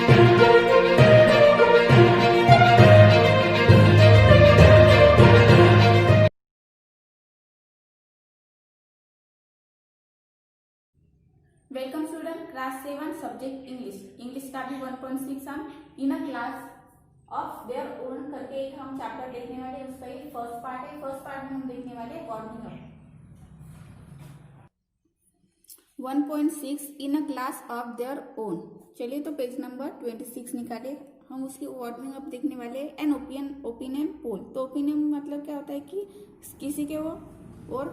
Welcome student, class 7 subject English का भी 1.6 हम in a class of their own करके एक हम चैप्टर देखने वाले, उसका ये फर्स्ट पार्ट है। फर्स्ट पार्ट में हम देखने वाले warming up 1.6 in a class of their own. चलिए तो पेज नंबर 26 निकाले, हम उसकी वार्मिंग अप देखने वाले। An opinion poll. तो ओपिनियन मतलब क्या होता है कि किसी के वो, और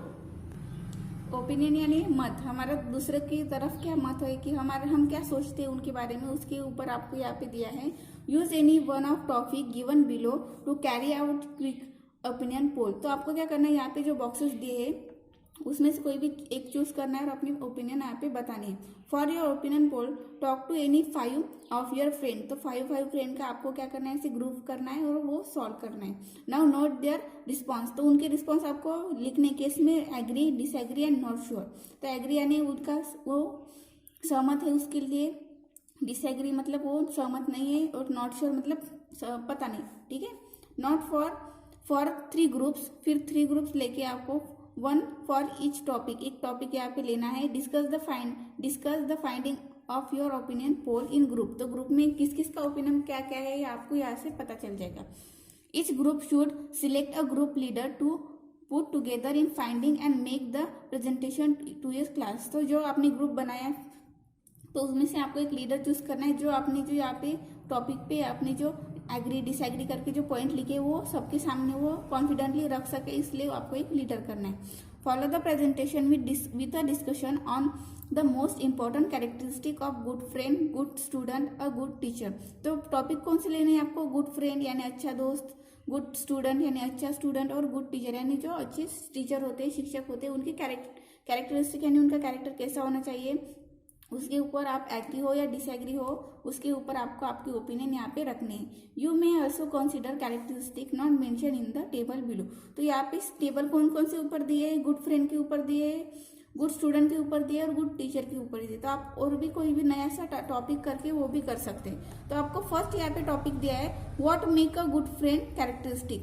ओपिनियन यानी मत, हमारा दूसरे की तरफ क्या मत है कि हम क्या सोचते हैं उनके बारे में, उसके ऊपर आपको यहाँ पे दिया है। Use any one of topic given below to carry out quick opinion poll. तो आपको क्या करना है, यहाँ पे जो बॉक्सेस दिए हैं उसमें से कोई भी एक चूज करना है और अपनी ओपिनियन यहाँ पे बतानी है। For your opinion poll talk to any 5 of your friend. तो 5 फ्रेंड का आपको क्या करना है, इसे ग्रुप करना है और वो सॉल्व करना है। Now note their response. तो उनके रिस्पॉन्स आपको लिखने के, इसमें agree, disagree and not sure. तो एग्री यानी उनका वो सहमत है उसके लिए, डिसएग्री मतलब वो सहमत नहीं है, और नॉट श्योर मतलब पता नहीं। ठीक है। नॉट फॉर 3 ग्रुप्स, फिर 3 ग्रुप्स लेके आपको 1 फॉर ईच टॉपिक, एक टॉपिक यहाँ पे लेना है। Discuss the finding of your opinion pole in group. तो ग्रुप में किस किस का ओपिनियन क्या क्या है, आपको यहाँ से पता चल जाएगा। Each group should select a group leader to put together in finding and make the presentation to your class. तो जो आपने ग्रुप बनाया तो उसमें से आपको एक लीडर चूज करना है, जो आपने जो यहाँ पे टॉपिक पे आपने जो एग्री डिसएग्री करके जो पॉइंट लिखे वो सबके सामने वो कॉन्फिडेंटली रख सके, इसलिए आपको एक लीडर करना है। Follow the presentation with a discussion on the most important characteristic of good friend, good student, a good teacher. तो टॉपिक कौन से लेने हैं आपको, गुड फ्रेंड यानी अच्छा दोस्त, गुड स्टूडेंट यानी अच्छा स्टूडेंट, और गुड टीचर यानी जो अच्छे टीचर होते हैं, शिक्षक होते हैं, उनकी कैरेक्टरिस्टिक यानी उनका कैरेक्टर कैसा होना चाहिए, उसके ऊपर आप एग्री हो या डिसएग्री हो, उसके ऊपर आपको आपकी ओपिनियन यहाँ पे रखने हैं। You may also consider characteristic not mention in the table below. तो यहाँ पे टेबल कौन कौन से ऊपर दिए, गुड फ्रेंड के ऊपर दिए, गुड स्टूडेंट के ऊपर दिए और गुड टीचर के ऊपर दिए। तो आप और भी कोई भी नया सा टॉपिक करके वो भी कर सकते हैं। तो आपको फर्स्ट यहाँ पे टॉपिक दिया है, what make a good friend characteristic.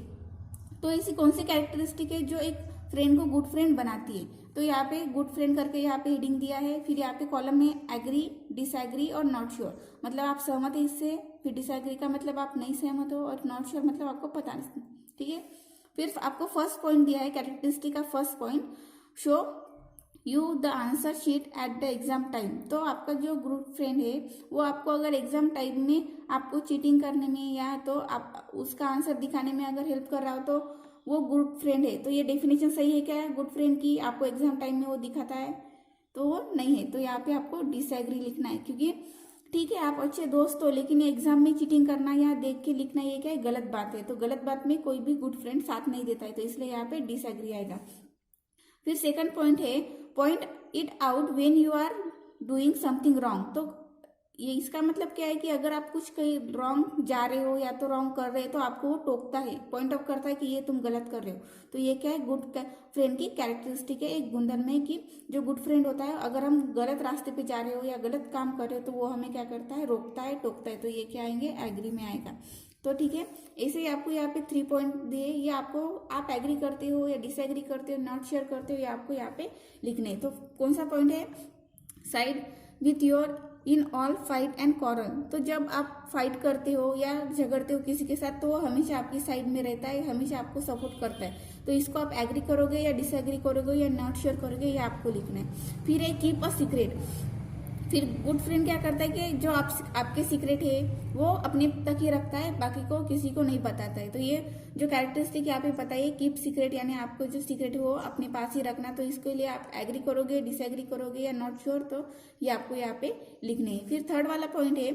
तो ऐसी कौन सी कैरेक्टरिस्टिक है जो एक फ्रेंड को गुड फ्रेंड बनाती है। तो यहाँ पे गुड फ्रेंड करके यहाँ पे हेडिंग दिया है। फिर यहाँ पे कॉलम में एग्री, डिसएग्री और नॉट श्योर, मतलब आप सहमत है इससे। फिर डिसएग्री का मतलब आप नहीं सहमत हो, और नॉट श्योर मतलब आपको पता नहीं। ठीक है। फिर आपको फर्स्ट पॉइंट दिया है कैरेक्टरिस्टिक का first point, show you the answer sheet at the exam time. तो आपका जो ग्रुप फ्रेंड है वो आपको अगर एग्जाम टाइम में आपको चीटिंग करने में या तो आप उसका आंसर दिखाने में अगर हेल्प कर रहा हो तो वो गुड फ्रेंड है। तो ये डेफिनेशन सही है क्या गुड फ्रेंड की, आपको एग्जाम टाइम में वो दिखाता है तो वो नहीं है। तो यहाँ पे आपको डिसएग्री लिखना है, क्योंकि ठीक है आप अच्छे दोस्त हो लेकिन एग्जाम में चीटिंग करना या देख के लिखना ये क्या है, गलत बात है। तो गलत बात में कोई भी गुड फ्रेंड साथ नहीं देता है, तो इसलिए यहाँ पे डिसएग्री आएगा। फिर सेकंड पॉइंट है, point it out when you are doing something wrong. तो ये इसका मतलब क्या है कि अगर आप कुछ कहीं रॉन्ग जा रहे हो या तो रॉन्ग कर रहे हो तो आपको वो टोकता है, पॉइंट आउट करता है कि ये तुम गलत कर रहे हो। तो ये क्या है, गुड फ्रेंड की कैरेक्टरिस्टिक है, एक गुणधर्म है कि जो गुड फ्रेंड होता है अगर हम गलत रास्ते पे जा रहे हो या गलत काम कर रहे हो तो वो हमें क्या करता है, रोकता है, टोकता है। तो ये क्या आएंगे, एग्री में आएगा। तो ठीक है, ऐसे ही आपको यहाँ पे 3 पॉइंट दिए, ये आपको आप एग्री करते हो या डिसएग्री करते हो, नॉट शेयर करते हो, ये आपको यहाँ पे लिखने। तो कौन सा पॉइंट है, side with your in all fight and quarrel. तो जब आप फाइट करते हो या झगड़ते हो किसी के साथ तो वो हमेशा आपकी साइड में रहता है, हमेशा आपको सपोर्ट करता है। तो इसको आप एग्री करोगे या डिसएग्री करोगे या नॉट शेयर करोगे, ये आपको लिखना है। फिर है कीप अ सीक्रेट। फिर गुड फ्रेंड क्या करता है कि जो आपके सीक्रेट है वो अपने तक ही रखता है, बाकी को किसी को नहीं बताता है। तो ये जो कैरेक्टरिस्टिक यहाँ पे बताइए, कीप सीक्रेट यानी आपको जो सीक्रेट है वो अपने पास ही रखना। तो इसके लिए आप एग्री करोगे, डिसएग्री करोगे या नॉट श्योर, तो ये आपको यहाँ पे लिखने है। फिर थर्ड वाला पॉइंट है,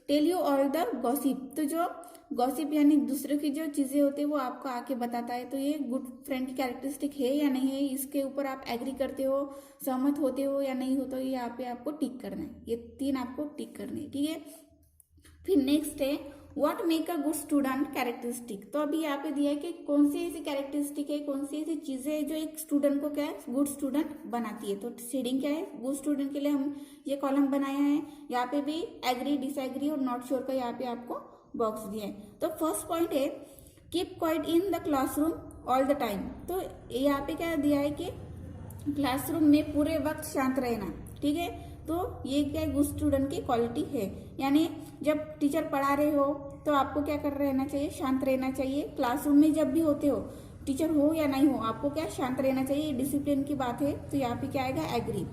tell you all the gossip. तो जो गॉसिप यानी दूसरों की जो चीजें होती है वो आपको आके बताता है। तो ये गुड फ्रेंड की कैरेक्टरिस्टिक है या नहीं है, इसके ऊपर आप एग्री करते हो, सहमत होते हो या नहीं हो, तो यहाँ पे आपको टिक करना है। ये 3 आपको टिक करने हैं। ठीक है। फिर नेक्स्ट है, what make a good student characteristic. तो अभी यहाँ पे दिया है कि कौन सी ऐसी कैरेक्टरिस्टिक है, कौन सी ऐसी चीजें है जो एक स्टूडेंट को क्या है गुड स्टूडेंट बनाती है। तो शेडिंग क्या है, गुड स्टूडेंट के लिए हम ये कॉलम बनाया है। यहाँ पे भी एग्री, डिसएग्री और नॉट श्योर का यहाँ पे आपको बॉक्स दिया है। तो फर्स्ट पॉइंट है keep quiet in the classroom all the time. तो यहाँ पे क्या दिया है कि क्लासरूम में पूरे वक्त शांत रहना, ठीक है। तो ये क्या गुड स्टूडेंट की क्वालिटी है, यानी जब टीचर पढ़ा रहे हो तो आपको क्या कर रहना चाहिए, शांत रहना चाहिए। क्लासरूम में जब भी होते हो, टीचर हो या नहीं हो, आपको क्या शांत रहना चाहिए, डिसिप्लिन की बात है। तो यहाँ पे क्या आएगा एग्री।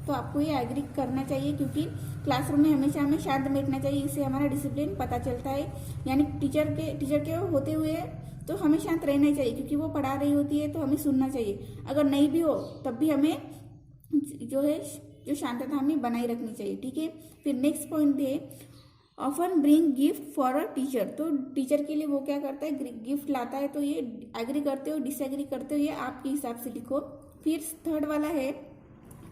तो आपको ये एग्री करना चाहिए क्योंकि क्लासरूम में हमेशा हमें शांत बैठना चाहिए, इससे हमारा डिसिप्लिन पता चलता है। यानी टीचर के होते हुए तो हमें शांत रहना ही चाहिए क्योंकि वो पढ़ा रही होती है तो हमें सुनना चाहिए। अगर नहीं भी हो तब भी हमें जो शांतता हमें बनाए रखनी चाहिए, ठीक है। फिर नेक्स्ट पॉइंट है often bring gift for a teacher. तो टीचर के लिए वो क्या करता है, गिफ्ट लाता है। तो ये एग्री करते हो डिसएग्री करते हो, ये आपके हिसाब से लिखो। फिर थर्ड वाला है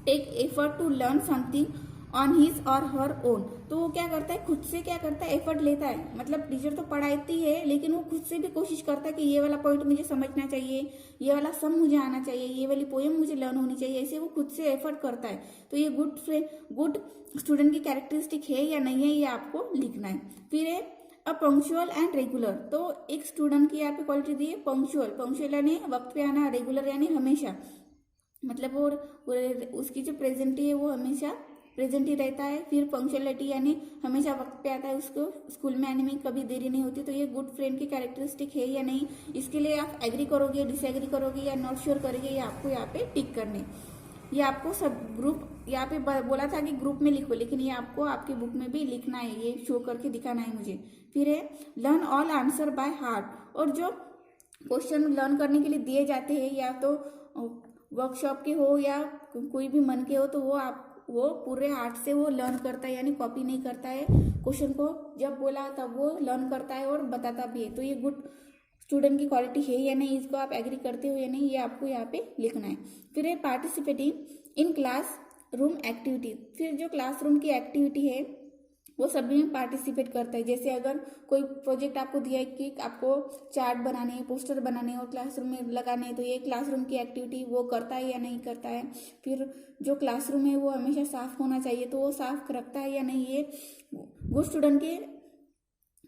take effort to learn something on his or her own. तो वो क्या करता है, खुद से क्या करता है, एफर्ट लेता है। मतलब टीचर तो पढ़ाती है लेकिन वो खुद से भी कोशिश करता है कि ये वाला पॉइंट मुझे समझना चाहिए, ये वाला सम मुझे आना चाहिए, ये वाली पोएम मुझे लर्न होनी चाहिए। ऐसे वो खुद से एफर्ट करता है। तो ये गुड स्टूडेंट की कैरेक्टरिस्टिक है या नहीं है, ये आपको लिखना है। फिर है अ पंक्चुअल एंड रेगुलर। तो एक स्टूडेंट की यहाँ पे क्वालिटी दी है पंक्चुअल यानी वक्त पे आना, रेगुलर यानी हमेशा, मतलब वो उसकी जो प्रेजेंटी है वो हमेशा प्रेजेंट ही रहता है। फिर पंक्चुअलिटी यानी हमेशा वक्त पे आता है, उसको स्कूल में आने में कभी देरी नहीं होती। तो ये गुड फ्रेंड की कैरेक्टरिस्टिक है या नहीं, इसके लिए आप एग्री करोगे, डिसएग्री करोगे या नॉट श्योर करोगे, ये आपको यहाँ पे टिक करने। ये आपको सब ग्रुप यहाँ पे बोला था कि ग्रुप में लिखो, लेकिन ये आपको आपके बुक में भी लिखना है, ये शो करके दिखाना है मुझे। फिर है learn all answer by heart. और जो क्वेश्चन लर्न करने के लिए दिए जाते हैं, या तो वर्कशॉप के हो या कोई भी मन के हो, तो वो पूरे हार्ट से वो लर्न करता है, यानी कॉपी नहीं करता है। क्वेश्चन को जब बोला तब वो लर्न करता है और बताता भी है। तो ये गुड स्टूडेंट की क्वालिटी है या नहीं, इसको आप एग्री करते हो या नहीं, ये आपको यहाँ पे लिखना है। फिर है participating in class room activity. फिर जो क्लासरूम की एक्टिविटी है वो सभी में पार्टिसिपेट करता है। जैसे अगर कोई प्रोजेक्ट आपको दिया है कि आपको चार्ट बनाने हैं, पोस्टर बनाने हैं और क्लासरूम में लगाने हैं, तो ये क्लासरूम की एक्टिविटी वो करता है या नहीं करता है। फिर जो क्लासरूम है वो हमेशा साफ होना चाहिए, तो वो साफ रखता है या नहीं, ये गुड स्टूडेंट के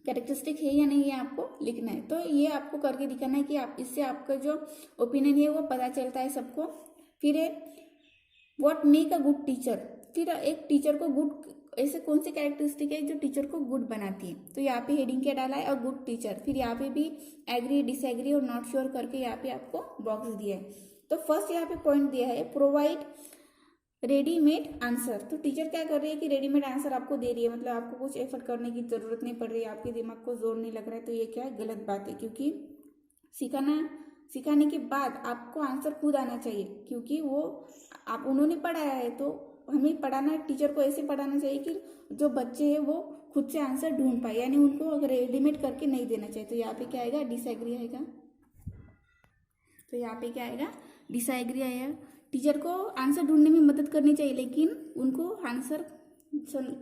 कैरेक्टरिस्टिक है या नहीं, ये आपको लिखना है। तो ये आपको करके दिखाना है कि आप इससे आपका जो ओपिनियन है वो पता चलता है सबको। फिर है what make a good teacher. फिर एक टीचर को गुड, ऐसे कौन सी कैरेक्टरिस्टिक है जो टीचर को गुड बनाती है। तो यहाँ पे हेडिंग क्या डाला है, अ गुड टीचर। फिर यहाँ पे भी एग्री, डिसएग्री और नॉट श्योर करके यहाँ पे आपको बॉक्स दिया है। तो फर्स्ट यहाँ पे पॉइंट दिया है प्रोवाइड रेडीमेड आंसर। तो टीचर क्या कर रही है कि रेडीमेड आंसर आपको दे रही है, मतलब आपको कुछ एफर्ट करने की जरूरत नहीं पड़ रही है, आपके दिमाग को जोर नहीं लग रहा है। तो ये क्या है, गलत बात है, क्योंकि सिखाने के बाद आपको आंसर खुद आना चाहिए, क्योंकि वो उन्होंने पढ़ाया है। तो हमें पढ़ाना, टीचर को ऐसे पढ़ाना चाहिए कि जो बच्चे हैं वो खुद से आंसर ढूंढ पाए, यानी उनको अगर रेडीमेड करके नहीं देना चाहिए। तो यहाँ पे क्या आएगा, डिसएग्री आएगा। तो यहाँ पे क्या आएगा, डिसएग्री आएगा। टीचर को आंसर ढूंढने में मदद करनी चाहिए, लेकिन उनको आंसर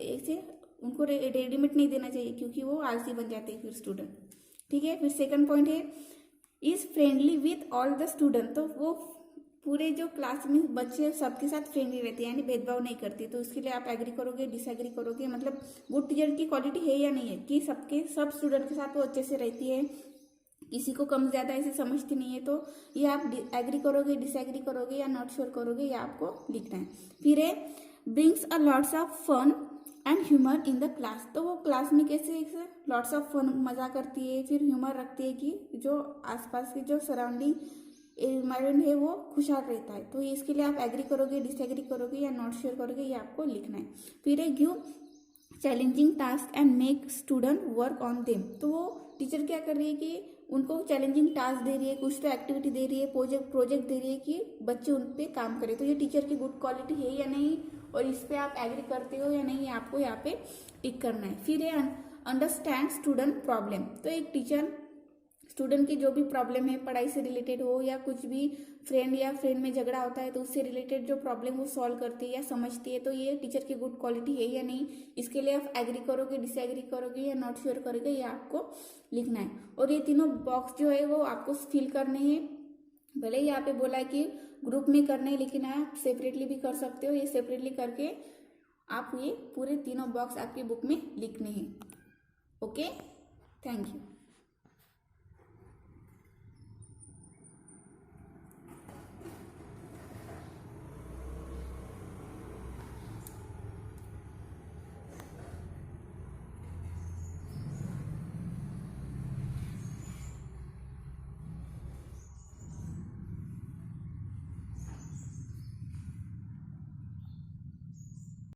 ऐसे उनको रेडीमेड नहीं देना चाहिए, क्योंकि वो आलसी बन जाते हैं फिर स्टूडेंट, ठीक है। फिर सेकंड पॉइंट है is friendly with all the student. तो वो पूरे जो क्लास में बच्चे सबके साथ फ्रेंडली रहते हैं, यानी भेदभाव नहीं करती। तो इसके लिए आप एग्री करोगे, डिसएग्री करोगे, मतलब गुड टीचर की क्वालिटी है या नहीं है कि सब स्टूडेंट के साथ वो अच्छे से रहती है, किसी को कम ज्यादा ऐसे समझती नहीं है। तो ये आप एग्री करोगे, डिसएग्री करोगे या नॉट श्योर करोगे, ये आपको लिखना है। फिर है brings a lots of fun and humour in the class. तो वो क्लास में कैसे लॉट्स ऑफ फन, मजा करती है, फिर ह्यूमर रखती है कि जो आसपास की जो सराउंडिंग एनवायरमेंट है वो खुशहाल रहता है। तो इसके लिए आप एग्री करोगे, डिसएग्री करोगे या नॉट श्योर करोगे, ये आपको लिखना है। फिर है give challenging task and make student work on them. तो वो टीचर क्या कर रही है कि उनको चैलेंजिंग टास्क दे रही है, कुछ तो एक्टिविटी दे रही है, प्रोजेक्ट दे रही है कि बच्चे उन पे काम करें। तो ये टीचर की गुड क्वालिटी है या नहीं, और इस पे आप एग्री करते हो या नहीं, आपको यहाँ पे टिक करना है। फिर है अंडरस्टैंड स्टूडेंट प्रॉब्लम। तो एक टीचर स्टूडेंट की जो भी प्रॉब्लम है पढ़ाई से रिलेटेड हो या कुछ भी फ्रेंड में झगड़ा होता है तो उससे रिलेटेड जो प्रॉब्लम वो सॉल्व करती है या समझती है, तो ये टीचर की गुड क्वालिटी है या नहीं, इसके लिए आप एग्री करोगे, डिसएग्री करोगे या नॉट श्योर करोगे, ये आपको लिखना है। और ये तीनों बॉक्स जो है वो आपको फिल करने हैं। भले ही यहाँ पे बोला है कि ग्रुप में करना है, लेकिन आप सेपरेटली भी कर सकते हो। ये सेपरेटली करके आप ये पूरे तीनों बॉक्स आपकी बुक में लिखने हैं। Okay, thank you.